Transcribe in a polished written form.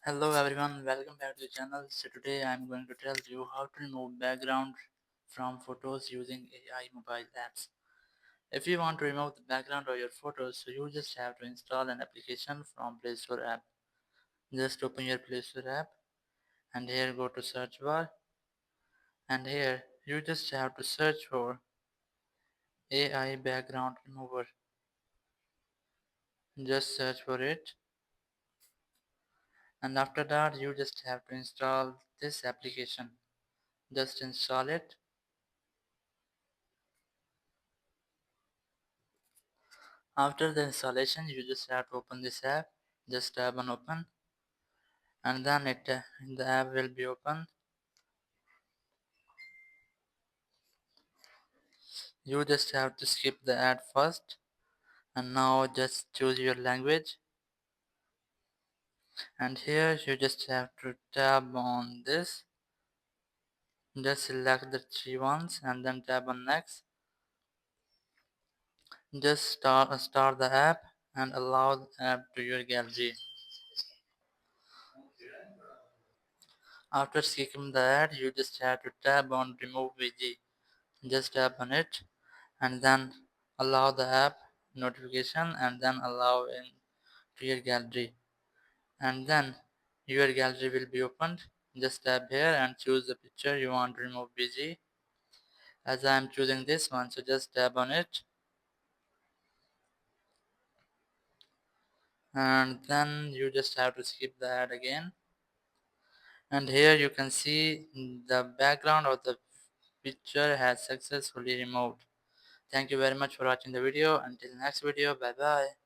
Hello everyone, welcome back to the channel. So today I am going to tell you how to remove background from photos using AI mobile apps. If you want to remove the background of your photos, so you just have to install an application from Play Store app. Just open your Play Store app and here go to search bar, and here you just have to search for AI background remover. Just search for it, and after that you just have to install this application. Just install it. After the installation, you just have to open this app. Just tap on open, and then the app will be open. You just have to skip the ad first, and now just choose your language. And here you just have to tap on this. Just select the three ones, and then tap on next. Just start the app and allow the app to your gallery. After skipping the ad, you just have to tap on remove VG. Just tap on it and then allow the app notification and then allow in to your gallery, and then your gallery will be opened. Just tap here and choose the picture you want to remove BG. As I am choosing this one, so just tap on it, and then you just have to skip the ad again, and here you can see the background of the picture has successfully removed. Thank you very much for watching the video. Until next video, bye bye.